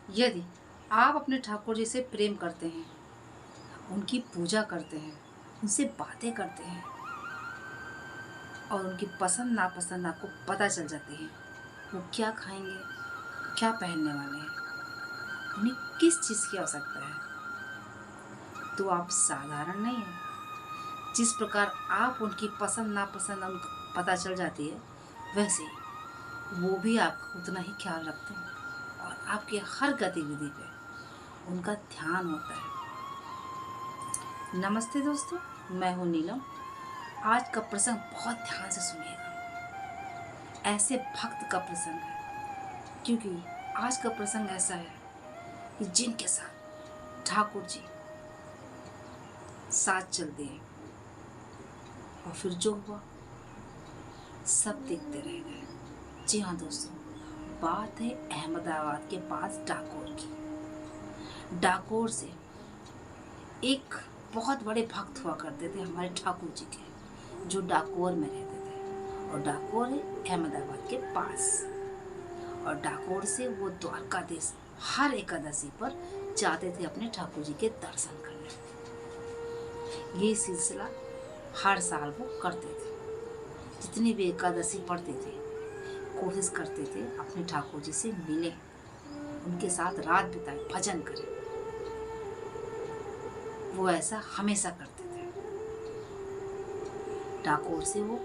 यदि आप अपने ठाकुर जी से प्रेम करते हैं, उनकी पूजा करते हैं, उनसे बातें करते हैं और उनकी पसंद नापसंद आपको पता चल जाती है, वो क्या खाएंगे, क्या पहनने वाले हैं, उन्हें किस चीज़ की आवश्यकता है, तो आप साधारण नहीं हैं। जिस प्रकार आप उनकी पसंद नापसंद उनको पता चल जाती है, वैसे ही वो भी आपका उतना ही ख्याल रखते हैं और आपकी हर गतिविधि पे उनका ध्यान होता है। नमस्ते दोस्तों, मैं हूँ नीलम। आज का प्रसंग बहुत ध्यान से सुनिएगा। ऐसे भक्त का प्रसंग है, क्योंकि आज का प्रसंग ऐसा है कि जिनके साथ ठाकुर जी साथ चल दिए और फिर जो हुआ सब देखते रह गए। जी हाँ दोस्तों, बात है अहमदाबाद के पास डाकोर की। डाकोर से एक बहुत बड़े भक्त हुआ करते थे हमारे ठाकुर जी के, जो डाकोर में रहते थे। और डाकोर है अहमदाबाद के पास। और डाकोर से वो द्वारकाधीश हर एकादशी पर जाते थे अपने ठाकुर जी के दर्शन करने। ये सिलसिला हर साल वो करते थे। जितनी भी एकादशी पढ़ते थे, कोशिश करते थे अपने ठाकुर जी से मिले, उनके साथ रात बिताए, भजन करें। वो ऐसा हमेशा करते थे। डाकोर से वो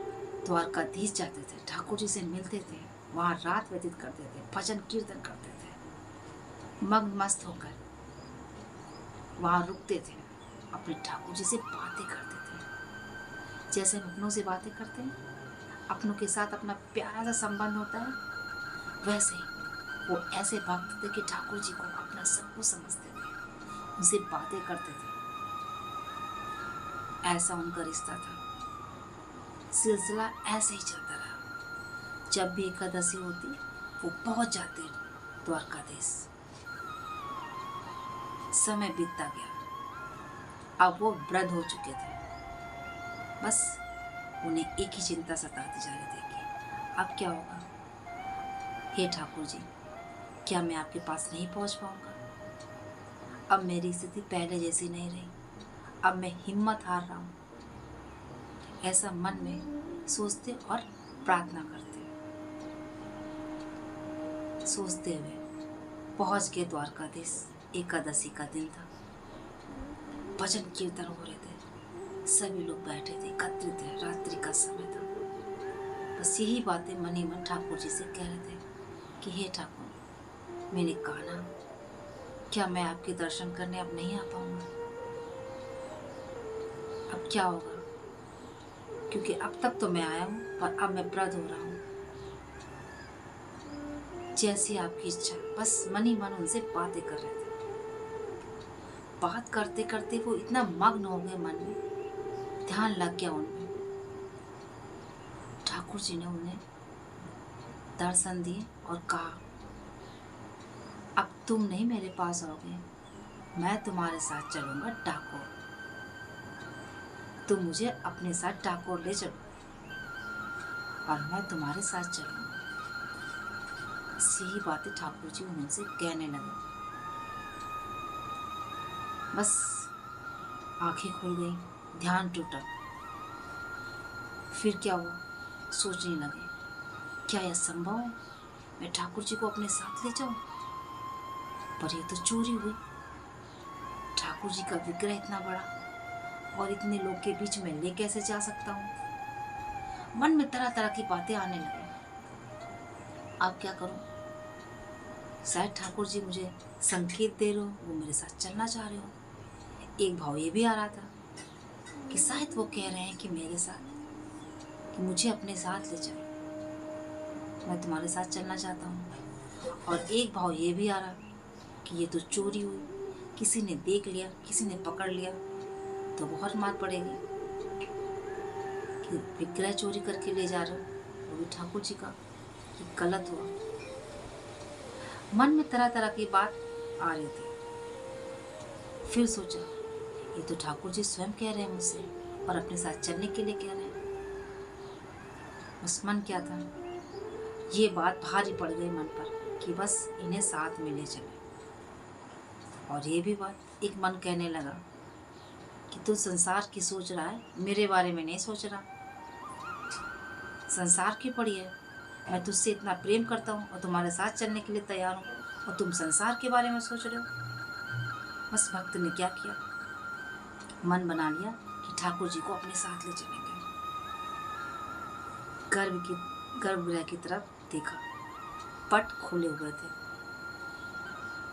द्वारकाधीश जाते थे, ठाकुर जी से मिलते थे, वहाँ रात व्यतीत करते थे, भजन कीर्तन करते थे, मग्न मस्त होकर वहाँ रुकते थे, अपने ठाकुर जी से बातें करते थे। जैसे हम अपनों से बातें करते हैं, अपनों के साथ अपना प्यारा सा संबंध होता है, वैसे ही वो ऐसे भक्त थे कि ठाकुर जी को अपना सब कुछ समझते थे, उनसे बातें करते थे। ऐसा उनका रिश्ता था। सिलसिला ऐसे ही चलता रहा। जब भी एकादशी होती, वो पहुंच जाते द्वारकाधीश। समय बीतता गया। अब वो वृद्ध हो चुके थे। बस उन्हें एक ही चिंता सताती जा रही थी कि अब क्या होगा। हे ठाकुर जी, क्या मैं आपके पास नहीं पहुंच पाऊंगा? अब मेरी स्थिति पहले जैसी नहीं रही। अब मैं हिम्मत हार रहा हूँ। ऐसा मन में सोचते और प्रार्थना करते, सोचते हुए पहुंच गए द्वारकाधीश। एकादशी का दिन था। भजन कीर्तन हो रहे थे, सभी लोग बैठे थे, एकत्रित थे, रात्रि का समय था। बस यही बातें मन ही मन ठाकुर जी से कह रहे थे कि हे ठाकुर, मैंने कहा ना, क्या मैं आपके दर्शन करने अब नहीं आ पाऊंगा? अब क्या होगा? क्योंकि अब तक तो मैं आया हूँ, पर अब मैं वृद्ध हो रहा हूँ। जैसी आपकी इच्छा। बस मन ही मन उनसे बातें कर रहे थे। बात करते करते वो इतना मग्न हो गए मन में, ध्यान लग गया उनमें। ठाकुर जी ने उन्हें दर्शन दिए और कहा, अब तुम नहीं मेरे पास आओगे, मैं तुम्हारे साथ चलूंगा डाकोर। तुम मुझे अपने साथ डाकोर ले चलो और मैं तुम्हारे साथ चलूंगा। यही बातें ठाकुर जी उनसे कहने लगे। बस आंखें खुल गई, ध्यान टूटा। फिर क्या हुआ, सोचने लगे, क्या यह संभव है? मैं ठाकुर जी को अपने साथ ले जाऊं? पर यह तो चोरी हुई। ठाकुर जी का विग्रह इतना बड़ा और इतने लोग के बीच में ले कैसे जा सकता हूं? मन में तरह तरह की बातें आने लगी। अब क्या करूं? शायद ठाकुर जी मुझे संकेत दे रहे हो, वो मेरे साथ चलना चाह रहे हो। एक भाव ये भी आ रहा था कि शायद वो कह रहे हैं कि मेरे साथ, कि मुझे अपने साथ ले चलो, मैं तुम्हारे साथ चलना चाहता हूँ। और एक भाव ये भी आ रहा कि ये तो चोरी हुई, किसी ने देख लिया, किसी ने पकड़ लिया तो बहुत मार पड़ेगी कि विग्रह चोरी करके ले जा रहे हो, वो भी ठाकुर जी का, ये गलत हुआ। मन में तरह तरह की बात आ रही थी। फिर सोचा, ये तो ठाकुर जी स्वयं कह रहे हैं मुझसे और अपने साथ चलने के लिए कह रहे हैं। बस मन क्या था, ये बात भारी पड़ गई मन पर कि बस इन्हें साथ में ले चले। और ये भी बात एक मन कहने लगा कि तू संसार की सोच रहा है, मेरे बारे में नहीं सोच रहा। संसार की पड़ी है, मैं तुझसे इतना प्रेम करता हूँ और तुम्हारे साथ चलने के लिए तैयार हूँ, और तुम संसार के बारे में सोच रहे हो। बस भक्त ने क्या किया, मन बना लिया कि ठाकुर जी को अपने साथ ले चलेंगे। गर्भगृह की तरफ देखा, पट खुले हुए थे।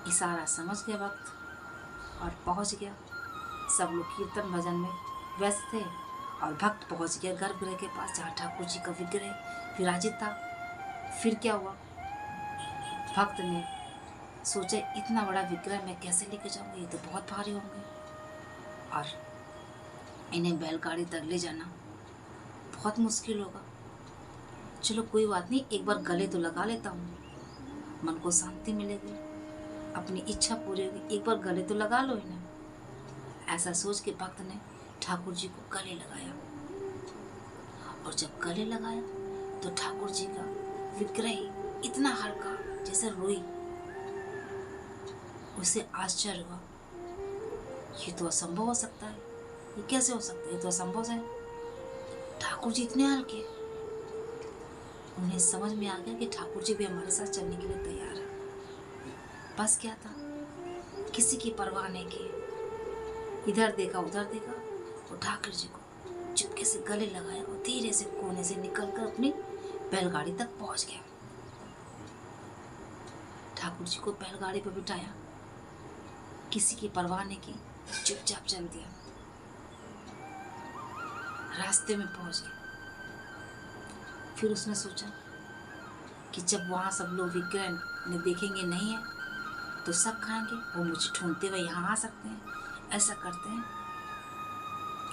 इशारा समझ गया भक्त और पहुंच गया। सब लोग कीर्तन भजन में व्यस्त थे और भक्त पहुंच गया गर्भगृह के पास, जहाँ ठाकुर जी का विग्रह विराजित था। फिर क्या हुआ, भक्त ने सोचा इतना बड़ा विग्रह मैं कैसे लेके जाऊंगी, ये तो बहुत भारी होंगे और इन्हें बैलगाड़ी तक ले जाना बहुत मुश्किल होगा। चलो कोई बात नहीं, एक बार गले तो लगा लेता हूँ, मन को शांति मिलेगी, अपनी इच्छा पूरी होगी, एक बार गले तो लगा लो इन्हें। ऐसा सोच के भक्त ने ठाकुर जी को गले लगाया, और जब गले लगाया तो ठाकुर जी का विग्रह इतना हल्का जैसे रुई। उसे आश्चर्य हुआ, ये तो असंभव हो सकता है, ये कैसे हो सकता है, ये तो असंभव है, ठाकुर जी इतने हल्के। उन्हें समझ में आ गया कि ठाकुर जी भी हमारे साथ चलने के लिए तैयार है। बस क्या था, किसी की परवाह नहीं की, इधर देखा उधर देखा और ठाकुर जी को चुपके से गले लगाया और धीरे से कोने से निकलकर अपनी बैलगाड़ी तक पहुंच गया। ठाकुर जी को बैलगाड़ी पर बिठाया, किसी की परवाह नहीं की, चुपचाप चल दिया। रास्ते में पहुंच गया। फिर उसने सोचा कि जब वहाँ सब लोग विग्रह ने देखेंगे नहीं है तो सब खाएंगे, वो मुझे ढूंढते हुए यहाँ आ सकते हैं। ऐसा करते हैं,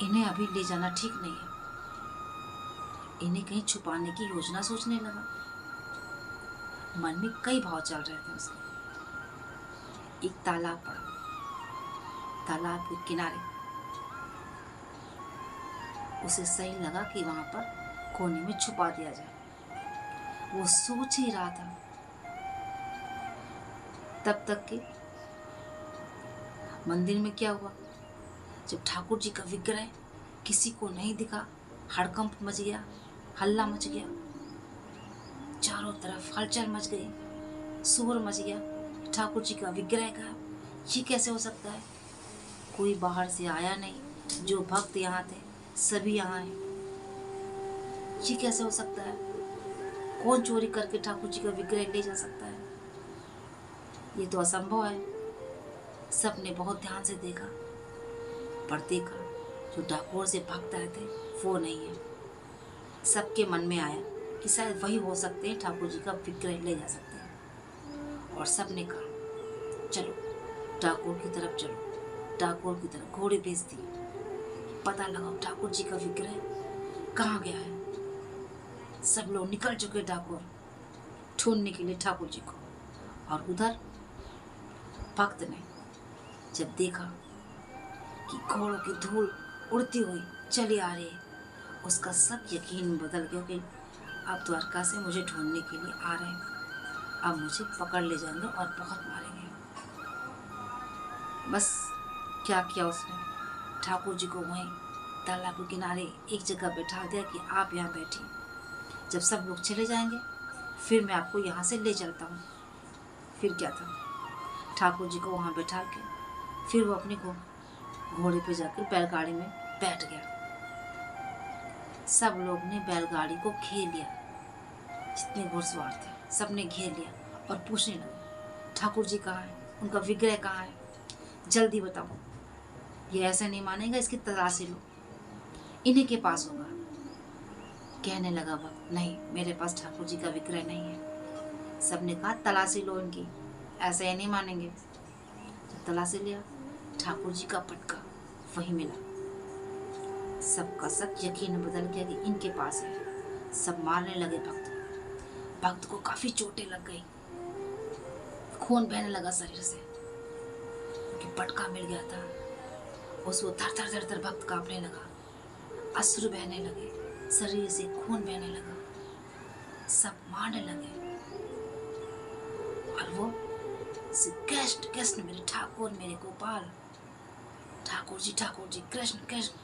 इन्हें अभी ले जाना ठीक नहीं है। इन्हें कहीं छुपाने की योजना सोचने लगा। मन में कई भाव चल रहे थे उसके। एक तालाब पड़ा, तालाब के किनारे उसे सही लगा कि वहां पर कोने में छुपा दिया जाए। वो सोच ही रहा था तब तक कि मंदिर में क्या हुआ, जब ठाकुर जी का विग्रह किसी को नहीं दिखा, हड़कंप मच गया, हल्ला मच गया, चारों तरफ हलचल मच गई, शोर मच गया। ठाकुर जी का विग्रह गायब, ये कैसे हो सकता है? कोई बाहर से आया नहीं, जो भक्त यहाँ थे सभी यहाँ हैं। ये कैसे हो सकता है? कौन चोरी करके ठाकुर जी का विग्रह ले जा सकता है? ये तो असंभव है। सबने बहुत ध्यान से देखा, पर देखा जो डाकोर से भक्त आए थे वो नहीं है। सबके मन में आया कि शायद वही हो सकते हैं, ठाकुर जी का विग्रह ले जा सकते हैं। और सबने कहा चलो डाकोर की तरफ चलो। डाकोर की तरफ घोड़े भेज दिए, पता लगाओ ठाकुर जी का विग्रह कहाँ गया है। सब लोग निकल चुके डाकोर ढूंढने के लिए ठाकुर जी को। और उधर भक्त ने जब देखा कि घोड़ों की धूल उड़ती हुई चली आ रही है, उसका सब यकीन बदल गया कि अब द्वारका से मुझे ढूंढने के लिए आ रहे हैं, अब मुझे पकड़ ले जाएंगे और बहुत मारेंगे। बस क्या किया उसने, ठाकुर जी को वहीं तालाब के किनारे एक जगह बैठा दिया कि आप यहाँ बैठिए, जब सब लोग चले जाएंगे फिर मैं आपको यहाँ से ले चलता हूँ। फिर क्या था, ठाकुर जी को वहाँ बैठा के फिर वो अपने घोड़े पे जाकर बैलगाड़ी में बैठ गया। सब लोग ने बैलगाड़ी को घेर लिया, जितने घुड़सवार थे सब ने घेर लिया और पूछने लगे ठाकुर जी कहाँ है, उनका विग्रह कहाँ है, जल्दी बताओ। ये ऐसा नहीं मानेगा, इसकी तलाशी लो, इन्हीं के पास होगा। कहने लगा वक्त, नहीं मेरे पास ठाकुर जी का विग्रह नहीं है। सबने कहा तलाशी लो इनकी, ऐसे ही नहीं मानेंगे। जब तलाशी लिया, ठाकुर जी का पटका वही मिला। सबका सब यकीन बदल गया कि इनके पास है। सब मारने लगे भक्त को काफी चोटें लग गई, खून बहने लगा शरीर से, क्योंकि पटका मिल गया था। उसको थर थर थर थर भक्त कांपने लगा, अश्रु बहने लगे, शरीर से खून बहने लगा, सब मारने लगे। और वो से कृष्ण कृष्ण मेरे ठाकुर मेरे गोपाल, ठाकुर जी कृष्ण कृष्ण।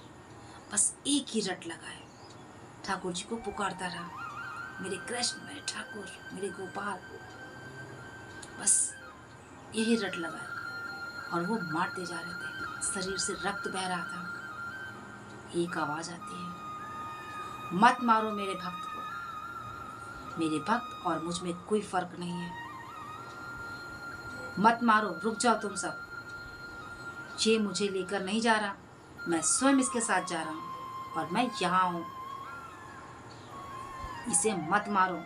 बस एक ही रट लगाए, ठाकुर जी को पुकारता रहा, मेरे कृष्ण मेरे ठाकुर मेरे गोपाल। बस यही रट लगाया और वो मारते जा रहे थे, शरीर से रक्त बह रहा था। एक आवाज आती है, मत मारो मेरे भक्त को, मेरे भक्त और मुझ में कोई फर्क नहीं है, मत मारो, रुक जाओ तुम सब, ये मुझे लेकर नहीं जा रहा, मैं स्वयं इसके साथ जा रहा हूं और मैं यहां हूं, इसे मत मारो,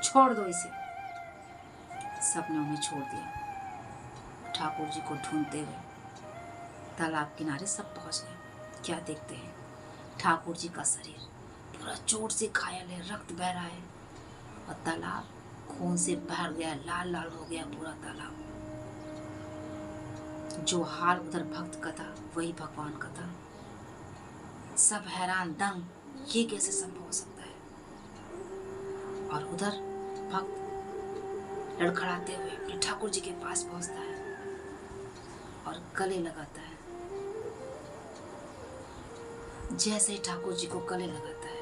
छोड़ दो इसे। सबने उन्हें छोड़ दिया। ठाकुर जी को ढूंढते हुए तालाब किनारे सब पहुंच गए। क्या देखते हैं, ठाकुर जी का शरीर पूरा चोट से घायल है, रक्त बह रहा है और तालाब खून से भर गया, लाल लाल हो गया पूरा तालाब। जो हाल उधर भक्त का था वही भगवान का था। सब हैरान दंग, ये कैसे संभव हो सकता है। और उधर भक्त लड़खड़ाते हुए अपने ठाकुर जी के पास पहुंचता है और गले लगाता है। जैसे ही ठाकुर जी को गले लगाता है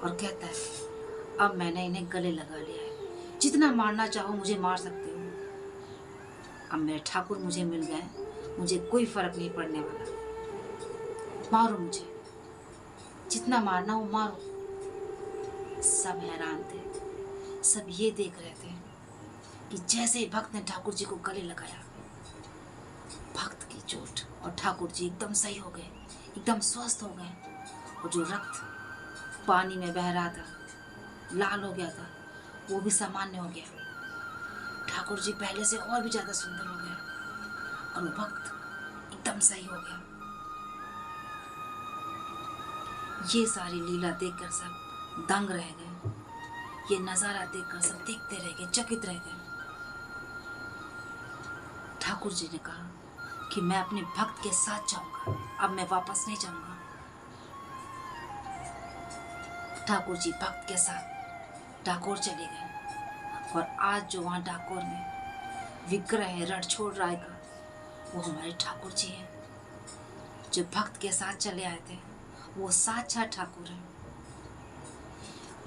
और कहता है, अब मैंने इन्हें गले लगा लिया है, जितना मारना चाहो मुझे मार सकते हो, अब मेरे ठाकुर मुझे मिल गए, मुझे कोई फर्क नहीं पड़ने वाला, मारो मुझे, जितना मारना हो मारो। सब हैरान थे, सब ये देख रहे थे कि जैसे ही भक्त ने ठाकुर जी को गले लगाया, भक्त की चोट और ठाकुर जी एकदम सही हो गए, एकदम स्वस्थ हो गए और जो रक्त पानी में बह रहा था, लाल हो गया था, वो भी सामान्य हो गया। ठाकुर जी पहले से और भी ज्यादा सुंदर हो गए और वो भक्त एकदम सही हो गया। ये सारी लीला देखकर सब दंग रह गए, ये नजारा देखकर सब देखते रह गए, चकित रह गए। ठाकुर जी ने कहा कि मैं अपने भक्त के साथ जाऊंगा, अब मैं वापस नहीं जाऊंगा। ठाकुर जी भक्त के साथ डाकोर चले गए और आज जो वहां डाकोर में विग्रह है रणछोड़ राय का, वो हमारे ठाकुर जी हैं। जो भक्त के साथ चले आए थे वो साक्षात ठाकुर है।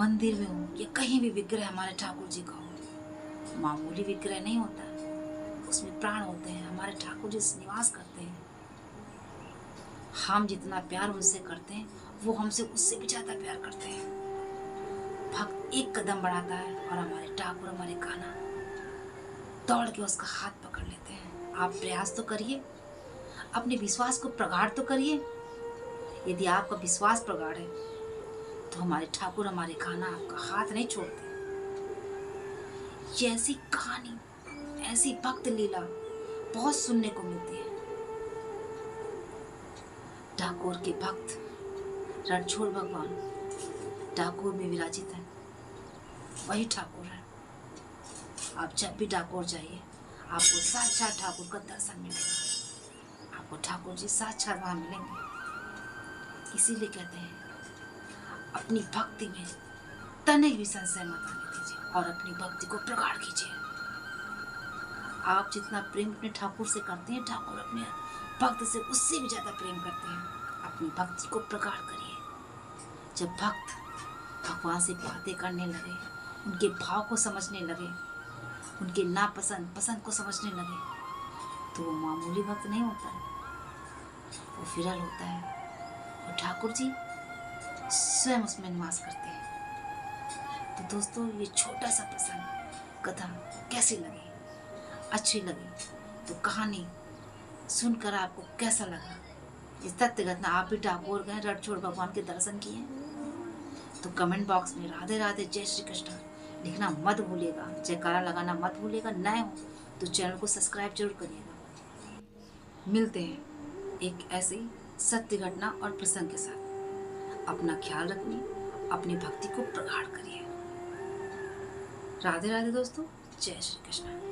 मंदिर में हो या कहीं भी विग्रह हमारे ठाकुर जी का हो, मामूली विग्रह नहीं होता, उसमें प्राण होते हैं, हमारे ठाकुर जी निवास करते हैं। हम जितना प्यार उनसे करते हैं वो हमसे उससे भी ज्यादा प्यार करते हैं। भक्त एक कदम बढ़ाता है और हमारे ठाकुर, हमारे कान्हा दौड़ के उसका हाथ पकड़ लेते हैं। आप प्रयास तो करिए, अपने विश्वास को प्रगाढ़ तो करिए। यदि आपका विश्वास प्रगाढ़ है तो हमारे ठाकुर, हमारे कान्हा आपका हाथ नहीं छोड़ते। ये ऐसी कहानी, ऐसी भक्त लीला बहुत सुनने को मिलती है। डाकोर के भक्त रणछोड़ भगवान डाकोर में विराजित है, वही ठाकुर है। आप जब भी डाकोर जाइए आपको साक्षात ठाकुर का दर्शन मिलेगा, आपको ठाकुर जी साक्षात वहां मिलेंगे। इसीलिए कहते हैं अपनी भक्ति में तनिक भी संशय मत आने दीजिए और अपनी भक्ति को प्रगाढ़ कीजिए। आप जितना प्रेम अपने ठाकुर से करते हैं, ठाकुर अपने भक्त से उससे भी ज्यादा प्रेम करते हैं। अपनी भक्ति को प्रगाढ़ करिए। जब भक्त भगवान से बातें करने लगे, उनके भाव को समझने लगे, उनके नापसंद पसंद को समझने लगे, तो वो मामूली भक्त नहीं होता है, वो विरल होता है और ठाकुर जी स्वयं उसमें निवास करते हैं। तो दोस्तों, ये छोटा सा प्रसंग कथा कैसी लगी? अच्छी लगी तो कहानी सुनकर आपको कैसा लगा? इस तथ्य घटना आप भी डाकोर गए, रणछोड़ भगवान के दर्शन किए, तो कमेंट बॉक्स में राधे राधे जय श्री कृष्ण लिखना मत भूलिएगा, जयकारा लगाना मत भूलिएगा। नए हो तो चैनल को सब्सक्राइब जरूर करिएगा। मिलते हैं एक ऐसी सत्य घटना और प्रसंग के साथ। अपना ख्याल रखिए, अपनी भक्ति को प्रगाढ़ करिए। राधे राधे दोस्तों, जय श्री कृष्ण।